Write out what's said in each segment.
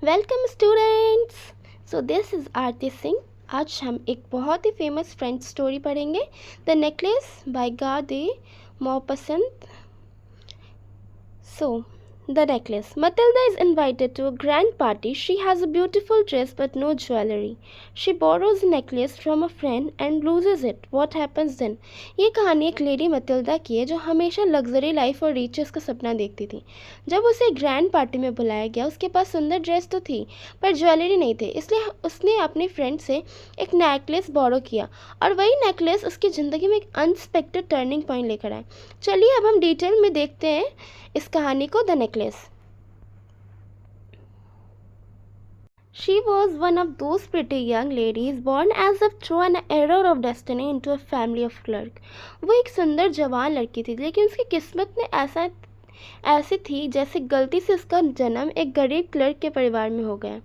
Welcome students. So this is Aarti Singh. आज हम एक बहुत ही फेमस फ्रेंच स्टोरी पढ़ेंगे, the necklace by Guy de Maupassant. So, the necklace. Matilda is invited to a grand party. She has a beautiful dress but no jewelry. She borrows a necklace from a friend and loses it. What happens then? ये कहानी एक lady Matilda की है जो हमेशा luxury life और riches का सपना देखती थी। जब उसे ग्रैंड पार्टी में बुलाया गया, उसके पास सुंदर ड्रेस तो थी पर ज्वेलरी नहीं थी, इसलिए उसने अपने फ्रेंड से एक नेकलेस बोरो किया और वही नेकलेस उसकी ज़िंदगी में एक अनएक्सपेक्टेड टर्निंग पॉइंट लेकर आए। चलिए अब हम डिटेल में देखते हैं इस कहानी को, the necklace. She was one of those pretty young ladies born as if through an error of destiny into a family of clerk. वो एक सुंदर जवान लड़की थी, लेकिन उसकी किस्मत ने ऐसी थी जैसे गलती से उसका जन्म एक गरीब क्लर्क के परिवार में हो गया।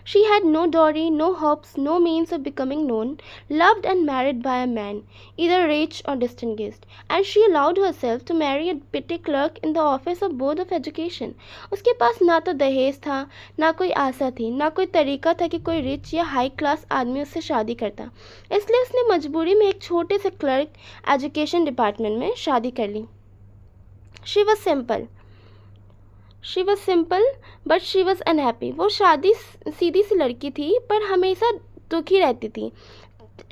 She had no dowry, no hopes, no means of becoming known, loved and married by a man, either rich or distinguished, and she allowed herself to marry a petty clerk in the office of Board of Education. उसके पास ना तो दहेज था, ना कोई आशा थी, ना कोई तरीका था कि कोई रिच या हाई क्लास आदमी उससे शादी करता, इसलिए उसने मजबूरी में एक छोटे से क्लर्क एजुकेशन डिपार्टमेंट में शादी कर ली। She was simple but she was unhappy. वो सीधी सी लड़की थी पर हमेशा दुखी रहती थी।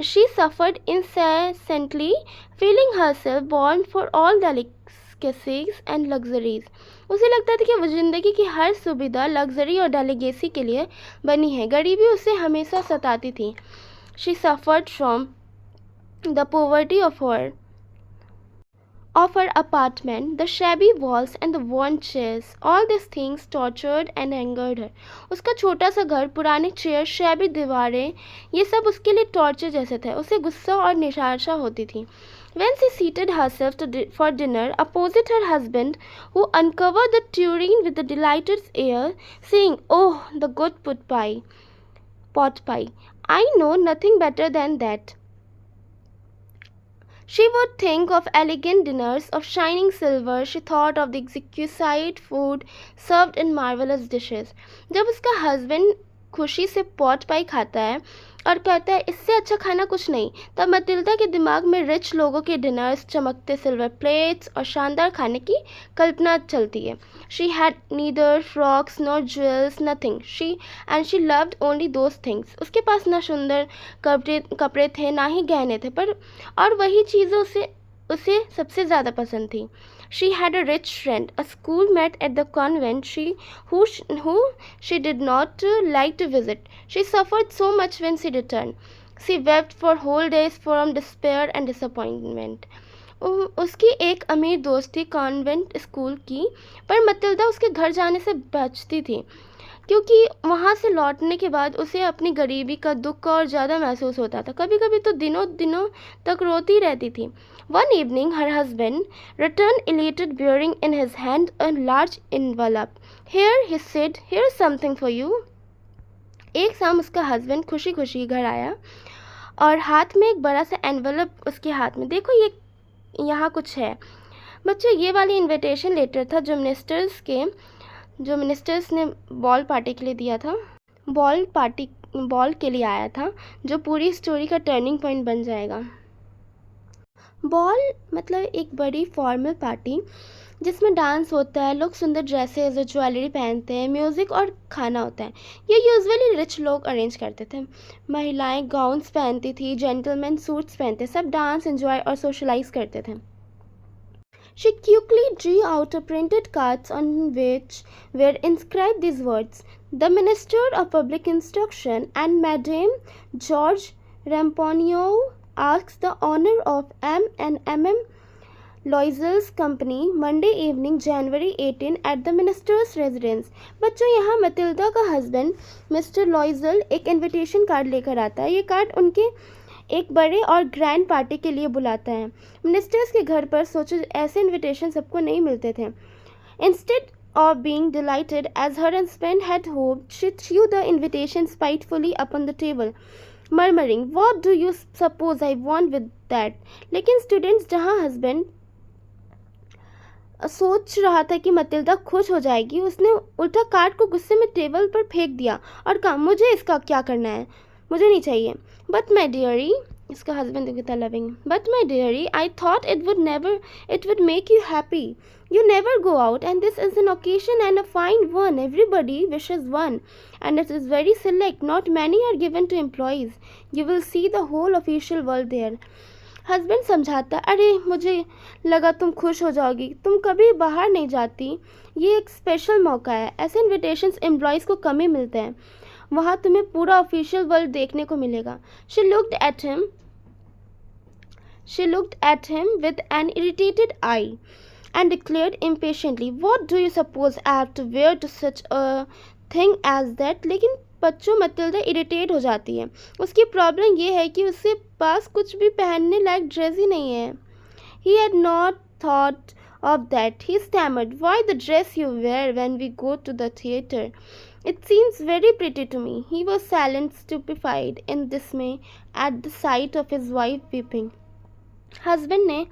She suffered incessantly, feeling herself born for all delicacies and luxuries. उसे लगता था कि वो जिंदगी की हर सुविधा, लग्जरी और डेलीगेसी के लिए बनी है। गरीबी उसे हमेशा सताती थी। She suffered from the poverty of her apartment, the shabby walls and the worn chairs, all these things tortured and angered her. उसका छोटा सा घर, पुराने चेयर, शैबी दीवारें, ये सब उसके लिए टॉर्चर जैसे थे। उसे गुस्सा और निराशा होती थी। When she seated herself for dinner opposite her husband, who uncovered the tureen with a delighted air, saying, "Oh, the good pot pie! I know nothing better than that." She would think of elegant dinners of shining silver. She thought of the exquisite food served in marvelous dishes. जब उसका husband खुशी से pot पाई खाता है और कहता है इससे अच्छा खाना कुछ नहीं, तब मटिल्डा के दिमाग में रिच लोगों के डिनर्स, चमकते सिल्वर प्लेट्स और शानदार खाने की कल्पना चलती है। She had neither frocks nor jewels, nothing. She loved only those things. उसके पास ना सुंदर कपड़े थे, ना ही गहने थे, पर और वही चीज़ें उसे सबसे ज़्यादा पसंद थी। She had a rich friend, a schoolmate at the convent, who she did not like to visit. She suffered so much when she returned. She wept for whole days from despair and disappointment. उसकी एक अमीर दोस्त थी convent school की, पर Matilda उसके घर जाने से बचती थी क्योंकि वहाँ से लौटने के बाद उसे अपनी गरीबी का दुख और ज़्यादा महसूस होता था। कभी कभी तो दिनों तक रोती रहती थी। One evening her husband returned elated, bearing in his hand a large envelope. "Here," he said, "here's something for you." एक शाम उसका हस्बैंड खुशी खुशी घर आया और हाथ में एक बड़ा सा एनवलप उसके हाथ में। देखो, ये यहाँ कुछ है। बच्चों, ये वाली इनविटेशन लेटर था जो मिनिस्टर्स ने बॉल पार्टी के लिए दिया था। बॉल के लिए आया था, जो पूरी स्टोरी का टर्निंग पॉइंट बन जाएगा। बॉल मतलब एक बड़ी फॉर्मल पार्टी जिसमें डांस होता है, लोग सुंदर ड्रेसेस और ज्वेलरी पहनते हैं, म्यूज़िक और खाना होता है। ये यूजुअली रिच लोग अरेंज करते थे। महिलाएं गाउन्स पहनती थी, जेंटलमैन सूट्स पहनते, सब डांस, एंजॉय और सोशलाइज करते थे। She quickly drew out a printed cards on which were inscribed these words: "The Minister of Public Instruction and Madame George Ramponneau asks the honor of M&M Loisel's company Monday evening, January 18 at the Minister's residence." बच्चों, यहाँ Matilda का husband mister लॉइजल एक invitation card लेकर आता है। ये card उनके एक बड़े और ग्रैंड पार्टी के लिए बुलाता है। मिनिस्टर्स के घर पर सोचो, ऐसे इनविटेशन सबको नहीं मिलते थे। Instead of being delighted as her husband had hoped, she threw the invitation spitefully upon the table, murmuring, "What do you suppose I want with that?" लेकिन स्टूडेंट्स, जहाँ हस्बैंड सोच रहा था कि मतिल्दा खुश हो जाएगी, उसने उल्टा कार्ड को गुस्से में टेबल पर फेंक दिया और कहा, मुझे इसका क्या करना है, मुझे नहीं चाहिए। बट माई डियरी, इसका हस्बैंड देखो कितना loving, but my diary, I thought it would make you happy. You never go out, and this is an occasion and a fine one. Everybody wishes one, and it is very select. Not many are given to employees. You will see the whole official world there. Husband समझाता, अरे मुझे लगा तुम खुश हो जाओगी, तुम कभी बाहर नहीं जाती, ये एक स्पेशल मौका है, ऐसे इन्विटेशंस एम्प्लॉयज़ को कम ही मिलते हैं, वहाँ तुम्हें पूरा ऑफिशियल वर्ल्ड देखने को मिलेगा. She looked at him with an irritated eye and declared impatiently, what do you suppose I have to wear to such a thing as that? लेकिन बच्चों मतिल्दा इरिटेट हो जाती है. उसकी प्रॉब्लम ये है कि उसके पास कुछ भी पहनने लायक ड्रेस ही नहीं है. He had not thought of that. He stammered, why the dress you wear when we go to the theatre? It seems very pretty to me. He was silent, stupefied in dismay at the sight of his wife weeping. Husband ने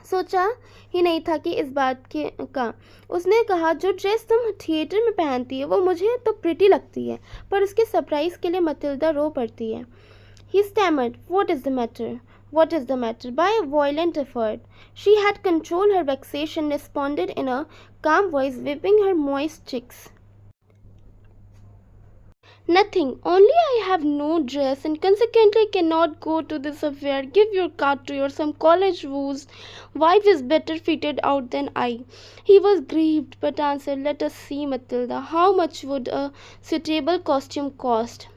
सोचा ही नहीं था कि इस बात के का. उसने कहा, जो ड्रेस तुम थिएटर में पहनती है वो मुझे तो प्रिटी लगती है. पर उसके सरप्राइज के लिए मतिल्दा रो पड़ती है. He stammered, what is the matter? What is the matter? By a violent effort, she had controlled her vexation, responded in a calm voice, wiping her moist cheeks. Nothing. Only I have no dress and consequently cannot go to this affair. Give your card to your some college whose wife is better fitted out than I. He was grieved but answered, let us see, Matilda. How much would a suitable costume cost?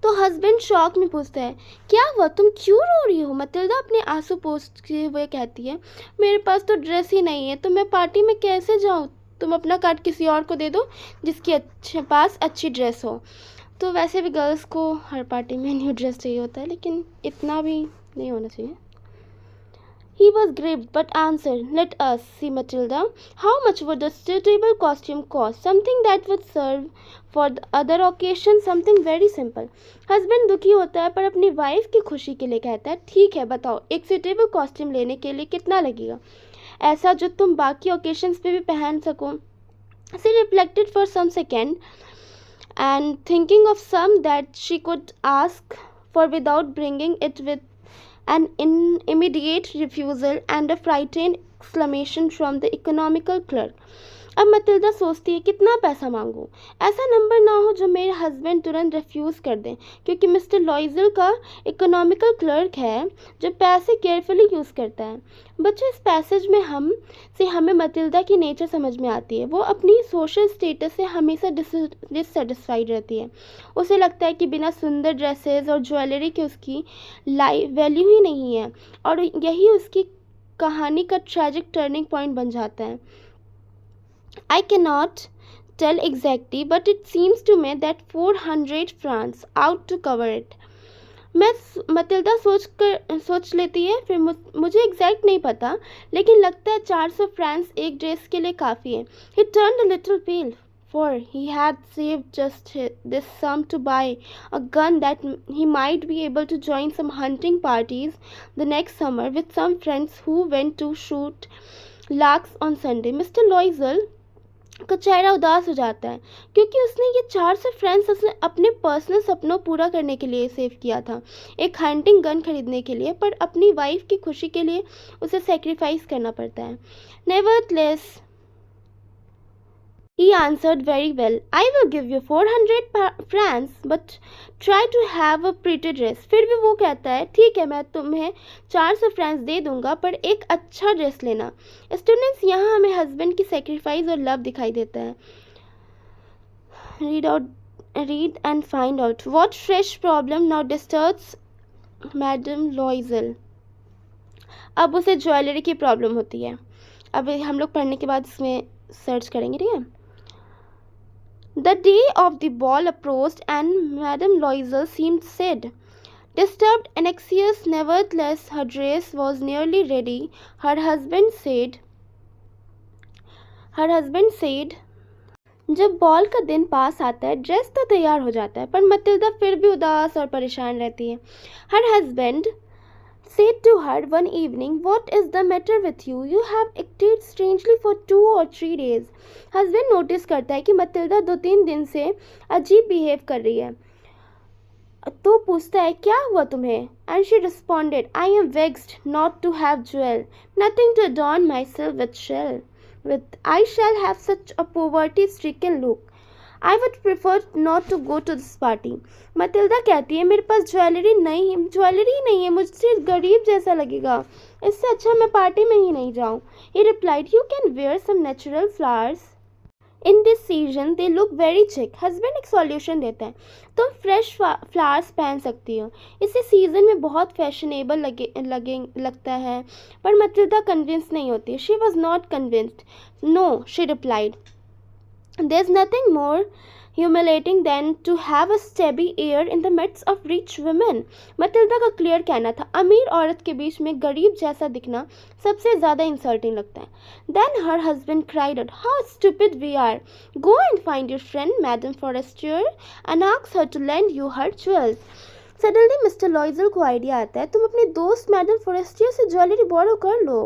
तो husband shock में पूछता है, क्या हुआ, तुम क्यों रो रही हो? मतिल्दा अपने आंसू पोंछते हुए कहती है, मेरे पास तो ड्रेस ही नहीं है, तो मैं पार्टी में कैसे जाऊँ? तुम अपना कार्ड किसी और को दे दो जिसके पास अच्छी ड्रेस हो. तो वैसे भी गर्ल्स को हर पार्टी में न्यू ड्रेस चाहिए होता है, लेकिन इतना भी नहीं होना चाहिए. He was grieved but answered, let us see, Matilda. How much would a suitable costume cost? Something that would serve for the other occasion, something very simple. Husband दुखी होता है पर अपनी वाइफ की खुशी के लिए कहता है, ठीक है बताओ, एक सुटेबल कॉस्ट्यूम लेने के लिए कितना लगेगा, ऐसा जो तुम बाकी ओकेशंस पे भी पहन सको. She reflected for some second and thinking of some that she could ask for without bringing it with an immediate refusal and a frightened exclamation from the economical clerk. अब मतिल्दा सोचती है, कितना पैसा मांगूं, ऐसा नंबर ना हो जो मेरे हस्बैंड तुरंत रिफ्यूज़ कर दें, क्योंकि मिस्टर लॉइजल का इकोनॉमिकल क्लर्क है जो पैसे केयरफुली यूज़ करता है. बच्चों, इस पैसेज में हमें मतिल्दा की नेचर समझ में आती है. वो अपनी सोशल स्टेटस से हमेशा डिससेटिस्फाइड रहती है. उसे लगता है कि बिना सुंदर ड्रेसेस और ज्वेलरी के उसकी लाइफ वैल्यू ही नहीं है, और यही उसकी कहानी का ट्रैजिक टर्निंग पॉइंट बन जाता है. I cannot tell exactly, but it seems to me that 400 francs ought to cover it. मतिल्दा सोच लेती है, फिर मुझे एग्जैक्ट नहीं पता, लेकिन लगता है 400 फ्रांस एक ड्रेस के लिए काफ़ी है. He turned a little pale, for he had saved just this sum to buy a gun that he might be able to join some hunting parties the next summer with some friends who went to shoot larks on Sunday. Mr. Loisel का चेहरा उदास हो जाता है, क्योंकि उसने ये 400 friends उसने अपने पर्सनल सपनों पूरा करने के लिए सेव किया था, एक हंटिंग गन खरीदने के लिए, पर अपनी वाइफ की खुशी के लिए उसे सेक्रीफाइस करना पड़ता है. Nevertheless, he answered, very well, I will give you 400 francs, but try to have a pretty dress. फिर भी वो कहता है, ठीक है मैं तुम्हें 400 फ्रांस दे दूंगा, पर एक अच्छा ड्रेस लेना. स्टूडेंट्स, यहाँ हमें हस्बैंड की सेक्रीफाइस और लव दिखाई देता है. Read and find out what fresh problem now disturbs Madame Loisel. अब उसे ज्वेलरी की प्रॉब्लम होती है. अब हम लोग पढ़ने के बाद इसमें सर्च करेंगे, ठीक है. The day of the ball approached and Madame Loisel seemed sad. Disturbed, anxious, nevertheless, her dress was nearly ready. Her husband said, जब बॉल का दिन पास आता है, ड्रेस तो तैयार हो जाता है, पर मतिल्दा फिर भी उदास और परेशान रहती है. Her husband said to her one evening, "What is the matter with you? You have acted strangely for 2 or 3 days." Husband notice करता है कि मतिल्दा 2-3 दिन से अजीब बिहेव कर रही है, तो पूछता है, क्या हुआ तुम्हें? And she responded, "I am vexed not to have jewel, nothing to adorn myself with I shall have such a poverty stricken look. I would prefer not to go to this party." मतिल्दा कहती है, मेरे पास jewellery नहीं है, मुझसे गरीब जैसा लगेगा, इससे अच्छा मैं पार्टी में ही नहीं जाऊं. He replied, "You can wear some natural flowers. In this season they look very chic." Husband एक सॉल्यूशन देता है, तुम फ्रेश फ्लावर्स पहन सकती हो, इससे सीजन में बहुत फैशनेबल लगता है. पर मतिल्दा कन्विंस नहीं होती. She was not convinced. "No," she replied, "there is nothing more humiliating than to have a stabby air in the midst of rich women." मतिल्दा का क्लियर कहना था, अमीर औरत के बीच में गरीब जैसा दिखना सबसे ज़्यादा इंसल्टिंग लगता है. Then her husband cried out, "How stupid we are! Go and find your friend Madame Forestier and ask her to lend you her jewels." Suddenly mister लॉइजल को आइडिया आता है, तुम अपनी दोस्त मैडम फॉरेस्टियर से ज्वेलरी बोरो कर लो.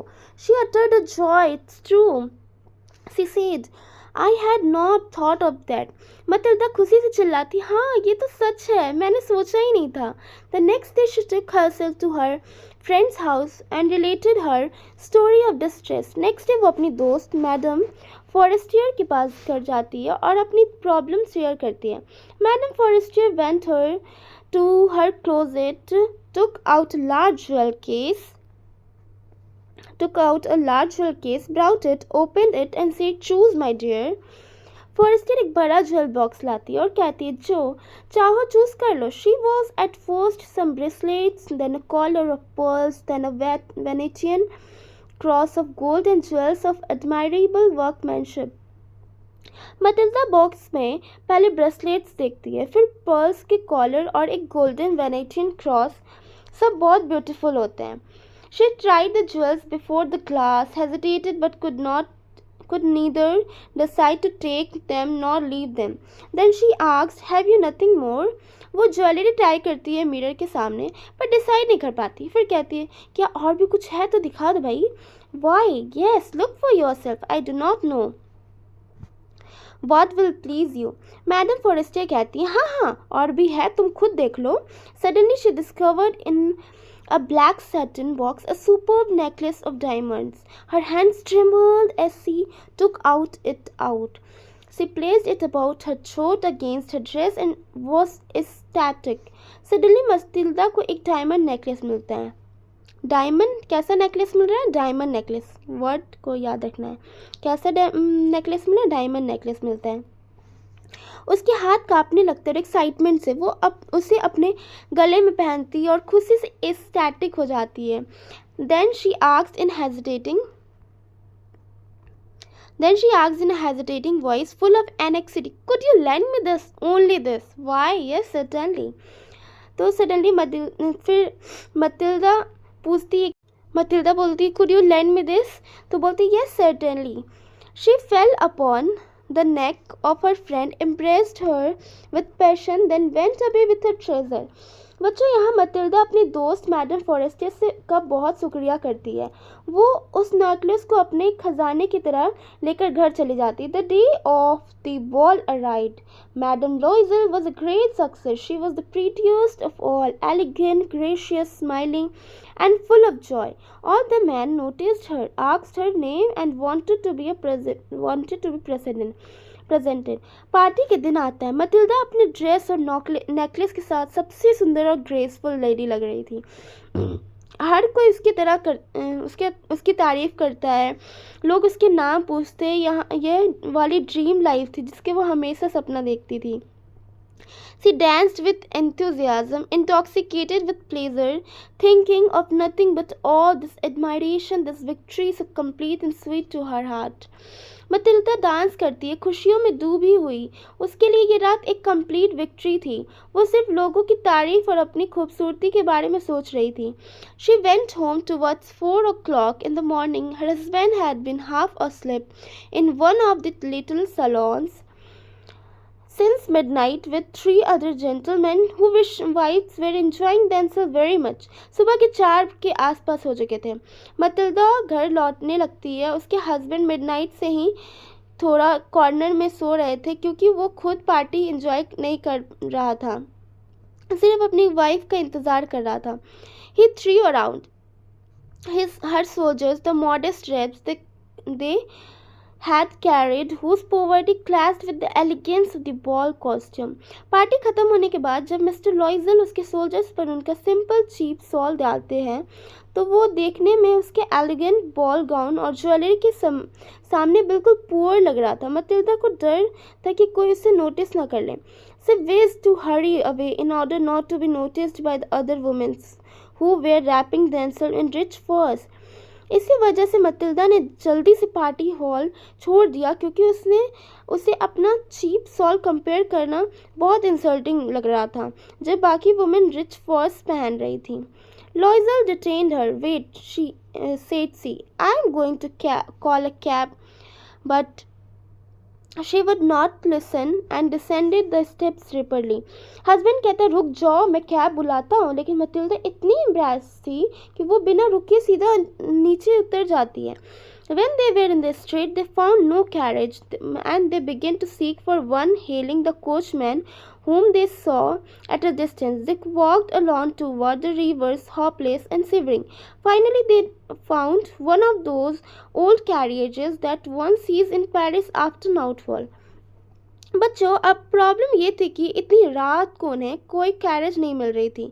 She uttered a joy. "It's true," she said. "I had not thought of that." मतिल्दा खुशी से चिल्लाती, हाँ ये तो सच है, मैंने सोचा ही नहीं था. The next day she took herself to her friend's house and related her story of distress. Next day वो अपनी दोस्त मैडम फॉरेस्टियर के पास घर जाती है और अपनी प्रॉब्लम शेयर करती है. Madam Forestier went her to her closet, took out a large jewel case, brought it, opened it and said, "Choose, my dear." Forestier एक बड़ा ज्वेल बॉक्स लाती है और कहती है, जो चाहो चूज कर लो. She was at first some bracelets, then a collar of pearls, then a Venetian cross of gold and jewels of admirable workmanship. Matilda box में पहले ब्रेसलेट्स देखती है, फिर पर्ल्स के कॉलर और एक गोल्डन वेनेटियन क्रॉस, सब बहुत ब्यूटीफुल होते हैं. She tried the jewels before the glass, hesitated but could neither decide to take them nor leave them. Then she asked, "Have you nothing more?" वो jewellery try करती है mirror के सामने, पर डिसाइड नहीं कर पाती. फिर कहती है, क्या और भी कुछ है तो दिखा दो भाई. Why, yes, look for yourself. I do not know what will please you. Madam Forestier कहती है, हाँ और भी है, तुम खुद देख लो. Suddenly she discovered in a black satin box a superb necklace of diamonds. Her hands trembled as she took it out. She placed it about her throat against her dress and was ecstatic. Suddenly मतिल्दा को एक diamond necklace मिलता है. Diamond कैसा necklace मिल रहा है? Diamond necklace, word को याद रखना है. कैसा नेकलेस मिला? डायमंड नेकलेस मिलता है. उसके हाथ कांपने लगते और एक्साइटमेंट से वो उसे अपने गले में पहनती है और खुशी से एस्टैटिक हो जाती है. Then she asked in a hesitating voice full of anxiety, "Could you lend me this? Only this?" "Why, yes, certainly." तो सडनली फिर मतिल्दा बोलती, "Could you lend me this?" तो बोलती, "Yes, certainly." She fell upon the neck of her friend, embraced her with passion, then went away with her treasure. बच्चों, यहाँ मतिल्दा अपनी दोस्त madam Forestier से का बहुत शुक्रिया करती है. वो उस नेकलेस को अपने खजाने की तरह लेकर घर चली जाती है. The day of the ball arrived. Madam Loisel was a great success. She was the prettiest of all, elegant, gracious, smiling and full of joy. All the men noticed her, asked her name and wanted to be presented. Party के दिन आता है. मतिल्दा अपने dress और necklace के साथ सबसे सुंदर और ग्रेसफुल लेडी लग रही थी. हर कोई उसकी तारीफ करता है. लोग उसके नाम पूछते हैं. यहाँ यह वाली ड्रीम लाइफ थी जिसके वो हमेशा सपना देखती थी. She danced with enthusiasm, intoxicated with pleasure, thinking of nothing but all this admiration, this victory so complete and sweet to her heart. Matilda dance करती है, खुशियों में डूबी हुई. उसके लिए ये रात एक कंप्लीट विक्ट्री थी. वो सिर्फ लोगों की तारीफ और अपनी खूबसूरती के बारे में सोच रही थी. She went home towards 4 o'clock in the morning. Her husband had been half asleep in one of the little salons since midnight with three other gentlemen whose wives were enjoying themselves very much. सुबह के 4 के आसपास हो चुके थे. मतिल्डा घर लौटने लगती है. उसके हस्बैंड मिडनाइट से ही थोड़ा कॉर्नर में सो रहे थे क्योंकि वो खुद पार्टी एंजॉय नहीं कर रहा था, सिर्फ अपनी वाइफ का इंतज़ार कर रहा था. He threw around her soldiers the modest wraps they had carried, whose poverty clashed with the elegance of the ball costume. Party खत्म होने के बाद जब मिस्टर लॉइजल उसके सोल्जर्स पर उनका सिंपल चीप सॉल डालते हैं तो वो देखने में उसके एलिगेंट बॉल गाउन और ज्वेलरी के सामने बिल्कुल पुअर लग रहा था. मतिल्डा को डर था कि कोई उसे नोटिस न कर ले. She wished to hurry away in order not to be noticed by the other women who were wrapping themselves in rich furs. इसी वजह से मतिल्डा ने जल्दी से पार्टी हॉल छोड़ दिया क्योंकि उसे अपना चीप सॉल कंपेयर करना बहुत इंसल्टिंग लग रहा था जब बाकी वुमेन रिच फर्स पहन रही थी. Loisel detained her. Wait, she said see, I am going to call a cab, but she would not listen and descended the steps rapidly. Husband कहता रुक जाओ, मैं कैब बुलाता हूँ, लेकिन मतिल्डा इतनी एम्ब्रेस थी कि वो बिना रुके सीधा नीचे उतर जाती है. When they were in the street, they found no carriage, and they began to seek for one, hailing the coachman whom they saw at a distance. They walked along toward the rivers, hopeless and shivering. Finally, they found one of those old carriages that one sees in Paris after nightfall. बच्चों, अब problem ये थी कि इतनी रात को उन्हें कोई कैरेज नहीं मिल रही थी.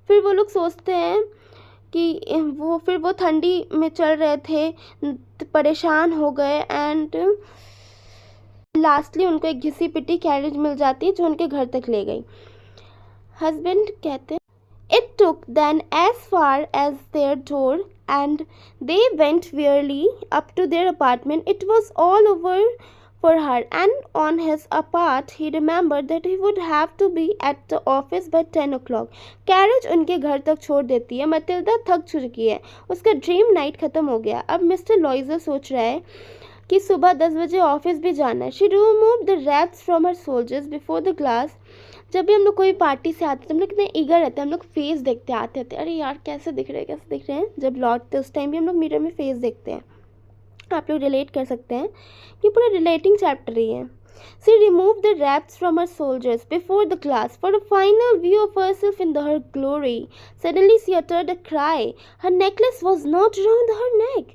फिर वो लोग सोचते हैं कि वो ठंडी में चल रहे थे, परेशान हो गए, एंड लास्टली उनको एक घिसी पिटी कैरेज मिल जाती है जो उनके घर तक ले गई. हस्बैंड कहते It took them as far as their door, and they went wearily up to their apartment. It was all over for her, and on his part, he remembered that he would have to be at the office by 10 o'clock. Carriage उनके घर तक छोड़ देती है. मतिल्डा थक चुकी है, उसका ड्रीम नाइट ख़त्म हो गया. अब मिस्टर लॉइजर सोच रहा है कि सुबह 10 बजे ऑफिस भी जाना है. She removed the wraps from her soldiers before the glass. जब भी हम लोग कोई पार्टी से आते हैं तो हम लोग कितने ईगर रहते हैं, हम लोग फेस देखते आते हैं, अरे यार कैसे दिख रहे हैं. जब लौटते उस टाइम भी हम लोग मिरर में फेस देखते हैं. आप लोग रिलेट कर सकते हैं, ये पूरा रिलेटिंग चैप्टर ही है. She removed the wraps from her soldiers before the glass for a final view of herself in her glory. Suddenly she uttered a cry. Her necklace was not around her neck.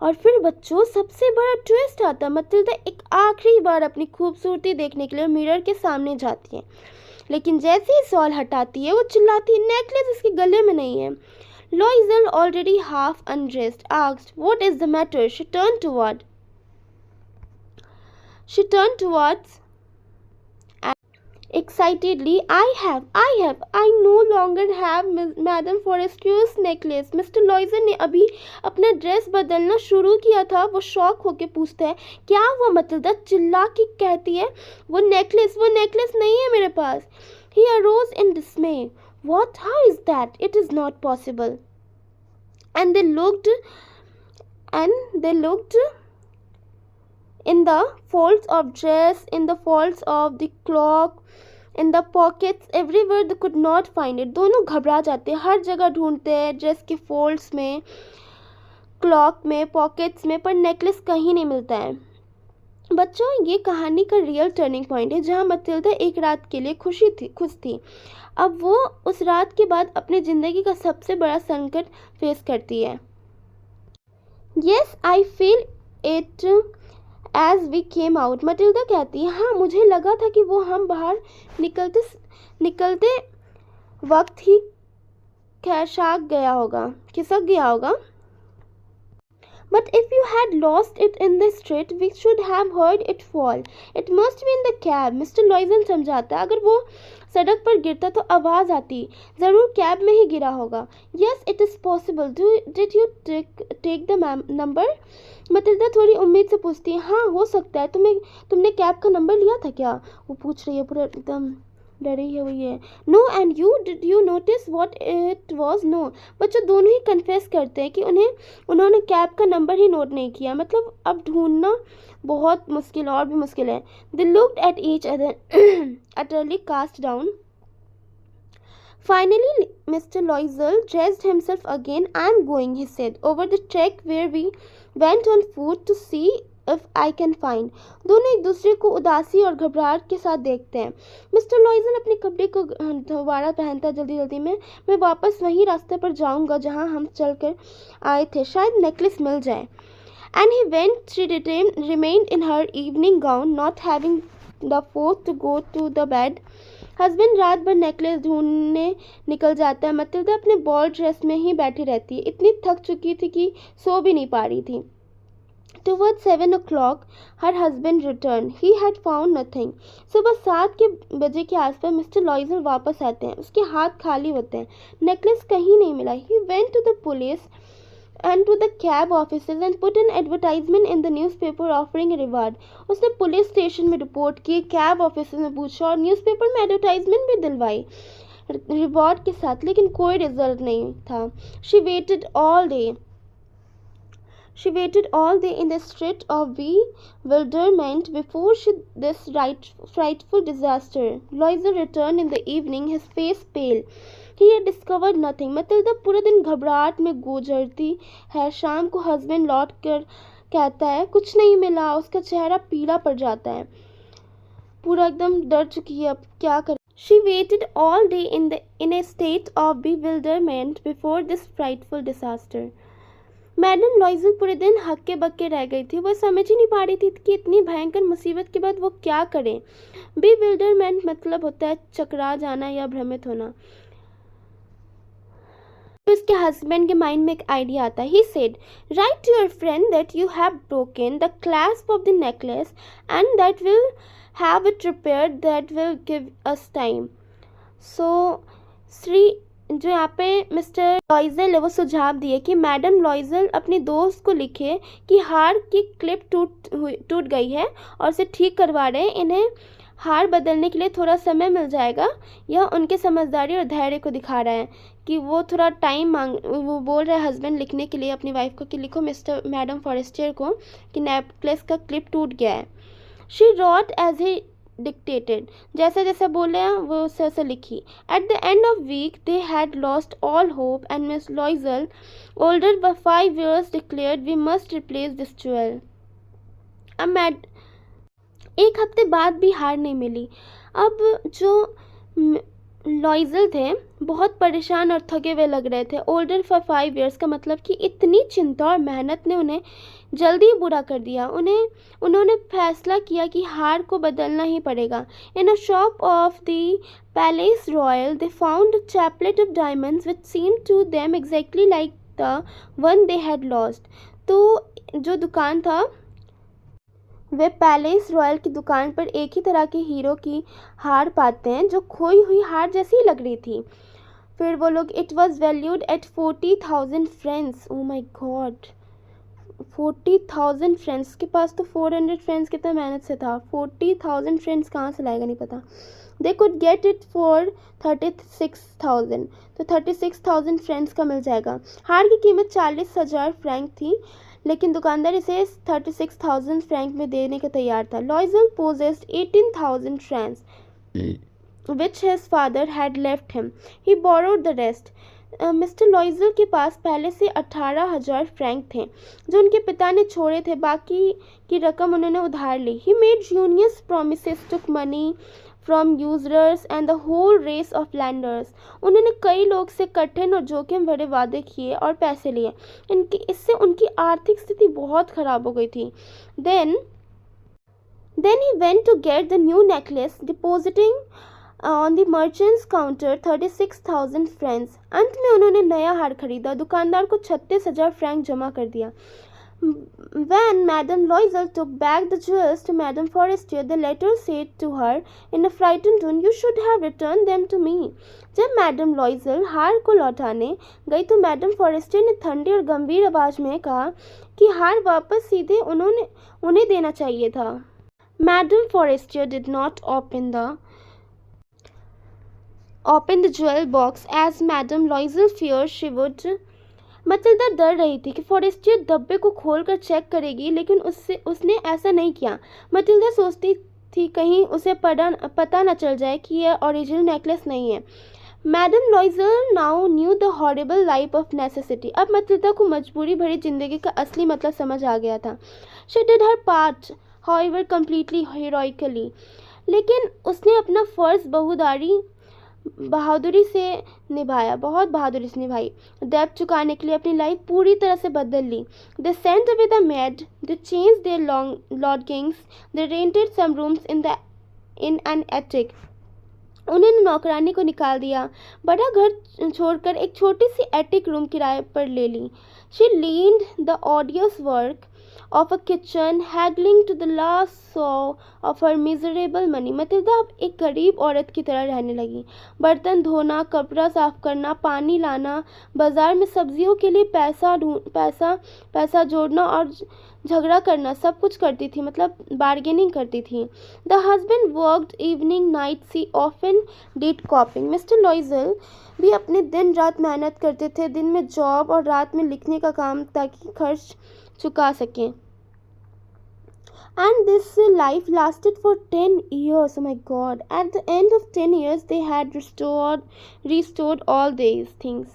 और फिर बच्चों सबसे बड़ा twist आता. मतिल्डा एक आखिरी बार अपनी खूबसूरती देखने के लिए मिरर के सामने जाती है, लेकिन जैसे ही सॉल हटाती है वो चिल्लाती है नेकलेस इसके गले में नहीं है. Loisel, already half undressed, asked, "What is the matter?" She turned towards excitedly, I no longer have Madame Forestier's necklace. Mr. Loisel ने अभी अपना ड्रेस बदलना शुरू किया था. वो शॉक होके पूछता है क्या हुआ. मतिल्डा चिल्ला के कहती है वो नेकलेस नहीं है मेरे पास. He arose in dismay. What? How is that? It is not possible. And they looked in the folds of dress, in the folds of the cloak, in the pockets, everywhere they could not find it. दोनों घबरा जाते हैं, हर जगह ढूंढते हैं, dress के folds में, clock में, पॉकेट्स में, पर नेकलेस कहीं नहीं मिलता है. बच्चों, ये कहानी का रियल टर्निंग पॉइंट है जहाँ मतिल्डा एक रात के लिए खुश थी. अब वो उस रात के बाद अपनी ज़िंदगी का सबसे बड़ा संकट फेस करती है. Yes, I feel it as we came out. Matilda कहती है हाँ मुझे लगा था कि वो हम बाहर निकलते वक्त ही खिसक गया होगा. But if you had lost it in the street, we should have heard it fall. It must be in the cab. Mr. Loisel समझाता है अगर वो सड़क पर गिरता तो आवाज़ आती, ज़रूर कैब में ही गिरा होगा. Yes, it is possible. Did you take the number? Matilda थोड़ी उम्मीद से पूछती है हाँ हो सकता है. तुमने कैब का नंबर लिया था क्या? वो पूछ रही है पूरा एकदम डरी है हुई है। No and you did you notice what it was? No. बच्चों दोनों ही कन्फेस करते हैं कि उन्होंने कैब का नंबर ही नोट नहीं किया। मतलब अब ढूंढना बहुत मुश्किल और भी मुश्किल है। They looked at each other utterly cast down. Finally, Mr. Loisel dressed himself again. "I'm going," he said, "over the track where we went on foot to see if I can find." दोनों एक दूसरे को उदासी और घबराहट के साथ देखते हैं। मिस्टर लॉइजल अपने कपड़े को दोबारा पहनता जल्दी जल्दी में। "मैं वापस वही रास्ते पर जाऊंगा जहां हम चलकर आए थे, शायद नेकलेस मिल जाए." And he went. She remained in her evening gown, not having the force to go to the bed. Husband रात भर नेकलेस ढूंढने निकल जाता है। मतिल्डा अपने बॉल ड्रेस में ही बैठी रहती है। इतनी थक चुकी थी कि सो भी नहीं पा रही थी। Towards 7 o'clock, her husband returned. He had found nothing. सुबह 7 बजे के आसपास मिस्टर लॉइजल वापस आते हैं। उसके हाथ खाली होते हैं। नेकलेस कहीं नहीं मिला। He went to the police and to the cab offices and put an advertisement in the newspaper offering a reward. उसने पुलिस स्टेशन में रिपोर्ट की, कैब ऑफिस में पूछा और न्यूज़पेपर में एडवर्टाइजमेंट भी दिलवाई रिवॉर्ड के साथ, लेकिन कोई रिजल्ट नहीं था। She waited all day in the state of bewilderment before this frightful disaster. Loisel returned in the evening, his face pale. He had discovered nothing. मतिल्डा पूरा दिन घबराहट में गुजरती है। शाम को हस्बैंड लौट कर कहता है कुछ नहीं मिला। उसका चेहरा पीला पड़ जाता है, पूरा एकदम डर चुकी है, अब क्या कर। She waited all day in a state of bewilderment before this frightful disaster. Madam लॉइजल पूरे दिन हक्के बक्के रह गई थी। वह समझ ही नहीं पा रही थी कि इतनी भयंकर मुसीबत के बाद वो क्या करें। bewilderment मतलब होता है चकरा जाना या भ्रमित होना। उसके हस्बैंड के माइंड में एक आइडिया आता है। He said, "Write to your friend that you have broken the clasp of the necklace and that will have it repaired. That will give us time." So, जो यहाँ पे मिस्टर लॉइजल है वो सुझाव दिए कि मैडम लॉइजल अपने दोस्त को लिखे कि हार की क्लिप टूट गई है और उसे ठीक करवा रहे हैं। इन्हें हार बदलने के लिए थोड़ा समय मिल जाएगा। यह उनके समझदारी और धैर्य को दिखा रहा है कि वो थोड़ा टाइम वो बोल रहा है हस्बैंड लिखने के लिए अपनी वाइफ को कि लिखो मिस्टर मैडम फॉरेस्टियर को कि नेकलेस का क्लिप टूट गया है। She wrote as he dictated, जैसा जैसा बोले वो वैसे लिखी। At the end of week they had lost all hope and Miss Loisel, older by 5 years, declared we must replace this jewel. अब एक हफ्ते बाद भी हार नहीं मिली। अब जो लॉइजल थे बहुत परेशान और थके हुए लग रहे थे। ओल्डर फॉर 5 years का मतलब कि इतनी चिंता और मेहनत ने उन्हें जल्दी बुरा कर दिया। उन्होंने फैसला किया कि हार को बदलना ही पड़ेगा। In a shop of the palace royal they found a chaplet of diamonds which seemed to them exactly like the one they had lost. तो जो दुकान था वे पैलेस रॉयल की दुकान पर एक ही तरह के हीरो की हार पाते हैं जो खोई हुई हार जैसी ही लग रही थी। फिर वो लोग it was valued at 40,000 francs. Oh my God, 40,000 francs के पास तो 400 फ्रेंड्स कितना मेहनत से था। 40,000 फ्रेंड्स कहाँ से लाएगा नहीं पता। They could get it for 36,000, तो 36,000 फ्रेंड्स का मिल जाएगा। हार की कीमत 40,000 फ्रैंक थी, लेकिन दुकानदार इसे 36,000 फ्रैंक में देने को तैयार था। लॉइजल possessed 18,000 francs, which his father had left him. He borrowed the rest. Mister लॉइजल के पास पहले से 18,000 फ्रैंक थे जो उनके पिता ने छोड़े थे। बाकी की रकम उन्होंने उधार ली। He made unious promises, took money from usurers and the whole race of lenders. उन्होंने कई लोग से कठिन और जोखिम भरे वादे किए और पैसे लिए। इससे उनकी आर्थिक स्थिति बहुत खराब हो गई थी। Then he went to get the new necklace, depositing on the merchant's counter 36,000 francs. अंत में उन्होंने नया हार खरीदा, दुकानदार को 36,000 फ्रैंक जमा कर दिया। When Madame Loisel took back the jewels to Madame Forestier, the latter said to her in a frightened tone, "You should have returned them to me." जब मैडम लॉइजल हार को लौटाने गई तो मैडम फॉरेस्टियर ने ठंडी और गंभीर आवाज में कहा कि हार वापस सीधे उन्हें देना चाहिए था। Madam Forestier did not open the opened the jewel box as Madame Loisel feared she would. Matilda डर रही थी कि फॉरेस्टियर डब्बे को खोलकर चेक करेगी, लेकिन उसने ऐसा नहीं किया। मटिल्डा सोचती थी कहीं उसे पता न चल जाए कि यह ओरिजिनल नेकलेस नहीं है। Madam Loisel now knew the horrible life of necessity. अब मटिल्डा को मजबूरी भरी जिंदगी का असली मतलब समझ आ गया था। She did her part however completely heroically. लेकिन उसने अपना फर्ज बहादुरी से निभाया, बहुत बहादुरी से निभाई। डेब्ट चुकाने के लिए अपनी लाइफ पूरी तरह से बदल ली। They sent away the maid, they changed their lodgings, they rented some rooms in an attic. उन्होंने नौकरानी को निकाल दिया, बड़ा घर छोड़कर एक छोटी सी एटिक रूम किराए पर ले ली। She learned the odious work of a kitchen, haggling to the last saw of her miserable money. Matilda अब एक गरीब औरत की तरह रहने लगी। बर्तन धोना, कपड़ा साफ करना, पानी लाना, बाजार में सब्जियों के लिए पैसा जोड़ना और झगड़ा करना, सब कुछ करती थी, मतलब बार्गेनिंग करती थी। The husband worked evening night, see often did copying. Mister Loisel भी अपने दिन रात मेहनत करते थे, दिन में जॉब और रात में लिखने का काम, ताकि खर्च चुका सकें। And this life lasted for 10 years. Oh my god. At the end of 10 years they had restored all these things.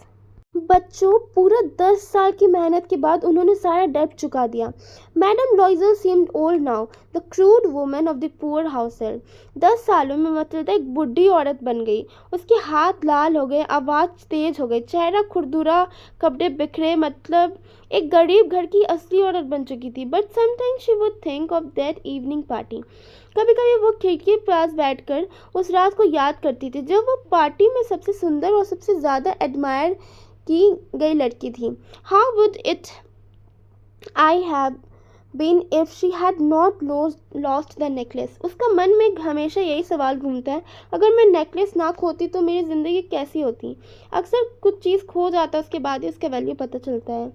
बच्चों, पूरा 10 साल की मेहनत के बाद उन्होंने सारा डेब्ट चुका दिया। Madam लॉइजल seemed old now, the crude woman of the poor house help. 10 सालों में मटिल्डा एक बुढ़ी औरत बन गई। उसके हाथ लाल हो गए, आवाज़ तेज हो गई, चेहरा खुरदुरा, कपड़े बिखरे, मतलब एक गरीब घर की असली औरत बन चुकी थी। But sometimes she would think of that evening party. कभी कभी वो खिड़की के पास बैठकर उस रात को याद करती थी जब वो पार्टी में सबसे सुंदर और सबसे ज़्यादा एडमायर की गई लड़की थी। How would it I have been if she had not lost the necklace. उसका मन में हमेशा यही सवाल घूमता है, अगर मैं नेकलेस ना खोती तो मेरी ज़िंदगी कैसी होती। अक्सर कुछ चीज़ खो जाता है, उसके बाद ही उसका वैल्यू पता चलता है।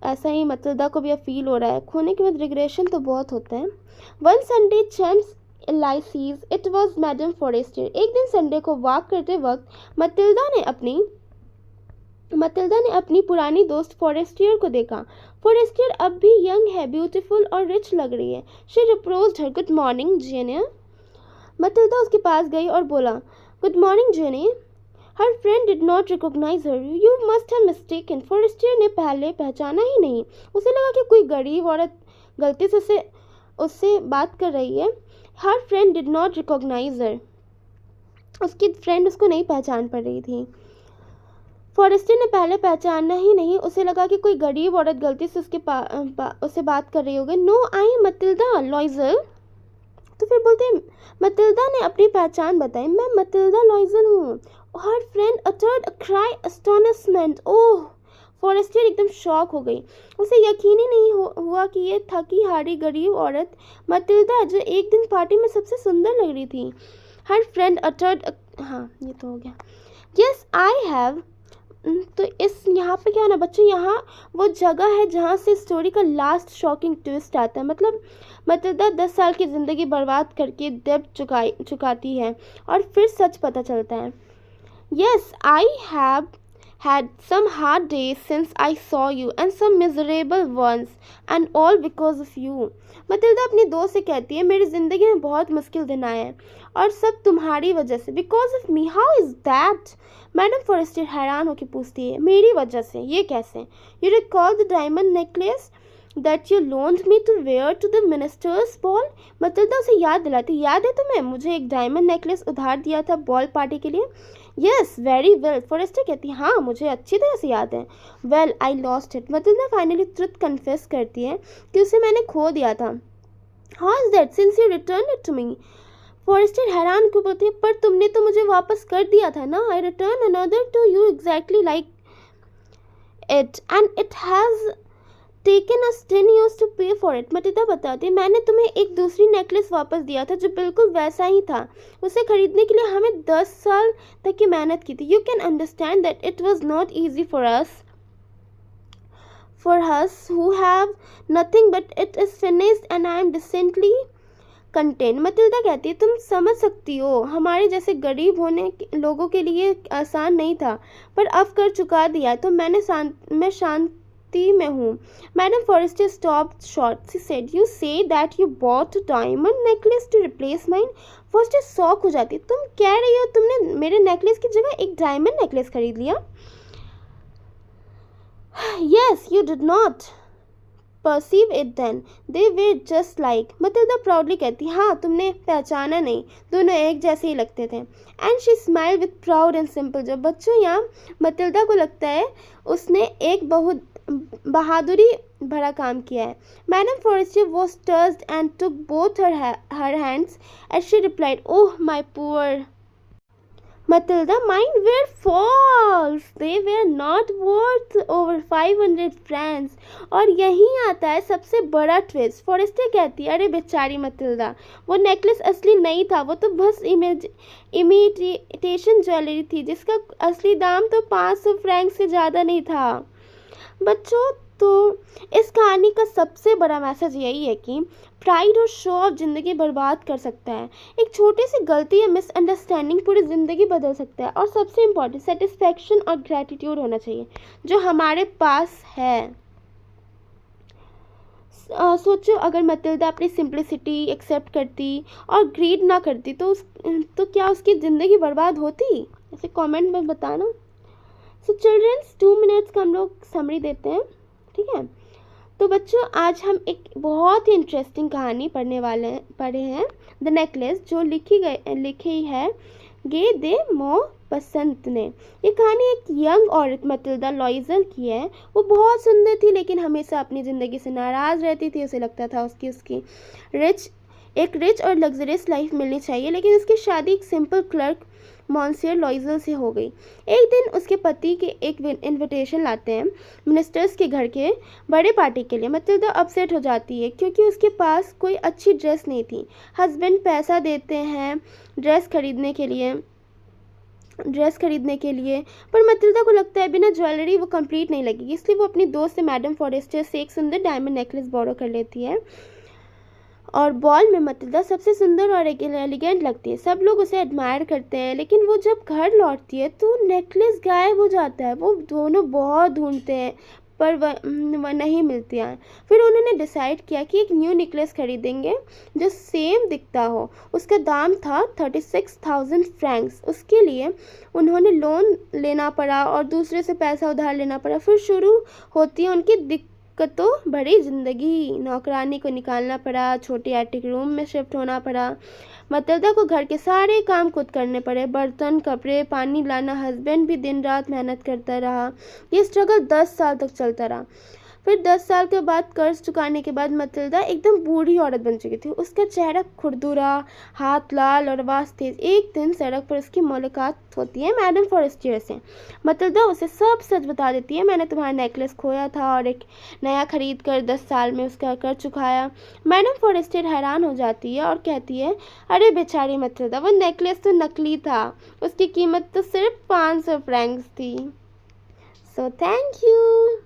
ऐसा ही मटिल्डा को भी अब फील हो रहा है। खोने के बाद रिग्रेशन तो बहुत होता है। One Sunday Champs Elysees, it was madam Forestier. एक दिन संडे को वॉक करते वक्त मटिल्डा ने अपनी पुरानी दोस्त फॉरेस्टियर को देखा। फॉरेस्टियर अब भी यंग है, ब्यूटीफुल और रिच लग रही है। She reproached her, good morning Jeanne. Matilda उसके पास गई और बोला, good morning Jeanne. Her friend did not recognise her, you must have mistaken. Forestier ने पहले पहचाना ही नहीं। उसे लगा कि कोई गरीब औरत गलती से उससे बात कर रही है। Her friend did not recognise her, उसकी फ्रेंड उसको नहीं पहचान पा रही थी। फॉरेस्टियर ने पहले पहचाना ही नहीं, उसे लगा कि कोई गरीब औरत गलती से उससे बात कर रही होगी। No, I am Matilda Loisel. तो फिर बोलते हैं, मटिल्डा ने अपनी पहचान बताई, मैं मटिल्डा लॉइजल हूँ। Her friend uttered a cry astonishment. Oh, Forestier एकदम शॉक हो गई। उसे यकीन ही नहीं हुआ कि ये थकी हारी गरीब औरत मटिल्डा, जो एक दिन पार्टी में सबसे सुंदर लग रही थी। हर फ्रेंड अटर्ड, हाँ ये तो हो गया। Yes I have. तो इस यहाँ पे क्या है ना बच्चों, यहाँ वो जगह है जहाँ से स्टोरी का लास्ट शॉकिंग ट्विस्ट आता है। मतलब मटिल्डा 10 साल की ज़िंदगी बर्बाद करके डेब्ट चुकाती है और फिर सच पता चलता है। Yes I have had some hard days since I saw you and some miserable ones and all because of you. Matilda अपनी दोस्त से कहती है, मेरी ज़िंदगी में बहुत मुश्किल दिन आए हैं और सब तुम्हारी वजह से। Because of me, how is that? Madam Forestier हैरान होकर पूछती है, मेरी वजह से, ये कैसे? You recall the diamond necklace that you loaned me to wear to the minister's ball? Matilda उसे याद दिलाती, याद है तुम्हें, मुझे एक डायमंड नेकलेस उधार दिया था बॉल पार्टी के लिए। यस वेरी वेल, फॉरेस्टर कहती है, हाँ मुझे अच्छी तरह से याद है। Well I lost it. Matilda finally truth confess करती है कि उसे मैंने खो दिया था। How is that since you return it to me? Forester हैरान क्यों बोलती है, पर तुमने तो मुझे वापस कर दिया था ना। I return another to you exactly like it and it has taken us 10 years to pay for it. Matilda बताती है, मैंने तुम्हें एक दूसरी नेकलेस वापस दिया था जो बिल्कुल वैसा ही था। उसे खरीदने के लिए हमें 10 साल तक की मेहनत की थी। You can understand that it was not easy for us who have nothing but it is finished and I am decently content. Matilda कहती है तुम समझ सकती हो हमारे जैसे गरीब लोगों के लिए आसान नहीं था, पर अब कर चुका दिया तो मैं शांति में हूँ। Madam Forester stop short. She said you say that you bought diamond necklace to replace mine. Forester shock हो जाती। तुम कह रही हो तुमने मेरे नेकलेस की जगह एक डायमंड नेकलेस खरीद लिया? Yes, you did not perceive it then. They were just like. Matilda proudly कहती, हाँ तुमने पहचाना नहीं, दोनों एक जैसे ही लगते थे। And she smile with proud and simple Joy. बच्चों, यहाँ मतिल्डा को लगता है उसने एक बहुत बहादुरी भरा काम किया है। Madam Forester was touched and took both her hands as she replied, oh my poor Matilda, mine were false. They were not worth over 500 francs. और यहीं आता है सबसे बड़ा ट्विस्ट। फॉरेस्टर कहती है, अरे बेचारी मतिल्डा, वो नेकलेस असली नहीं था, वो तो बस इमिटेशन ज्वेलरी थी जिसका असली दाम तो 500 फ्रैंक से ज़्यादा नहीं था। बच्चों, तो इस कहानी का सबसे बड़ा मैसेज यही है कि प्राइड और शो ऑफ ज़िंदगी बर्बाद कर सकता है। एक छोटी सी गलती या मिसअंडरस्टैंडिंग पूरी ज़िंदगी बदल सकता है। और सबसे इम्पोर्टेंट, सेटिस्फैक्शन और ग्रैटिट्यूड होना चाहिए जो हमारे पास है। सोचो अगर मतिल्डा अपनी सिंप्लिसिटी एक्सेप्ट करती और ग्रीड ना करती तो क्या उसकी ज़िंदगी बर्बाद होती? ऐसे कमेंट में बताना। सो चिल्ड्रंस, 2 मिनट्स का हम लोग समरी देते हैं, ठीक है? तो बच्चों, आज हम एक बहुत ही इंटरेस्टिंग कहानी पढ़े हैं, द नेकलेस, जो लिखी है गे दे मो पसंत ने। ये कहानी एक यंग औरत मतिल्डा लॉइजल की है। वो बहुत सुंदर थी लेकिन हमेशा अपनी ज़िंदगी से नाराज़ रहती थी। उसे लगता था उसकी एक रिच और लग्जरियस लाइफ मिलनी चाहिए, लेकिन उसकी शादी एक सिंपल क्लर्क मॉन्सियर लॉइजल से हो गई। एक दिन उसके पति के एक इनविटेशन लाते हैं मिनिस्टर्स के घर के बड़े पार्टी के लिए। मतिल्डा अपसेट हो जाती है क्योंकि उसके पास कोई अच्छी ड्रेस नहीं थी। हस्बैंड पैसा देते हैं ड्रेस खरीदने के लिए, पर मतिल्डा को लगता है बिना ज्वेलरी वो कंप्लीट नहीं लगेगी, इसलिए वो अपनी दोस्त से मैडम फॉरेस्टर से एक सुंदर डायमंड नेकलेस बोरो कर लेती है। और बॉल में मतिल्डा सबसे सुंदर और एलिगेंट लगती है। सब लोग उसे एडमायर करते हैं, लेकिन वो जब घर लौटती है तो नेकलेस गायब हो जाता है। वो दोनों बहुत ढूंढते हैं पर वह नहीं मिलती है। फिर उन्होंने डिसाइड किया कि एक न्यू नेकलेस खरीदेंगे जो सेम दिखता हो। उसका दाम था 36,000 फ्रैंक्स। उसके लिए उन्होंने लोन लेना पड़ा और दूसरे से पैसा उधार लेना पड़ा। फिर शुरू होती है उनकी दिक्कतों भरी ज़िंदगी। नौकरानी को निकालना पड़ा, छोटे एटिक रूम में शिफ्ट होना पड़ा। मतिल्डा को घर के सारे काम खुद करने पड़े, बर्तन, कपड़े, पानी लाना। हस्बैंड भी दिन रात मेहनत करता रहा। ये स्ट्रगल 10 साल तक चलता रहा। फिर 10 साल के बाद कर्ज चुकाने के बाद मतिल्डा एकदम बूढ़ी औरत बन चुकी थी। उसका चेहरा खुरदुरा, हाथ लाल और आवाज़ तेज। एक दिन सड़क पर उसकी मुलाकात होती है मैडम फॉरेस्टर से। मतिल्डा उसे सब सच बता देती है। मैंने तुम्हारा नेकलेस खोया था और एक नया खरीद कर 10 साल में उसका कर्ज चुकाया। मैडम फॉरेस्टर हैरान हो जाती है और कहती है, अरे बेचारी मतिल्डा, वो नेकलेस तो नकली था, उसकी कीमत तो सिर्फ 500 फ्रैंक्स थी। So thank you.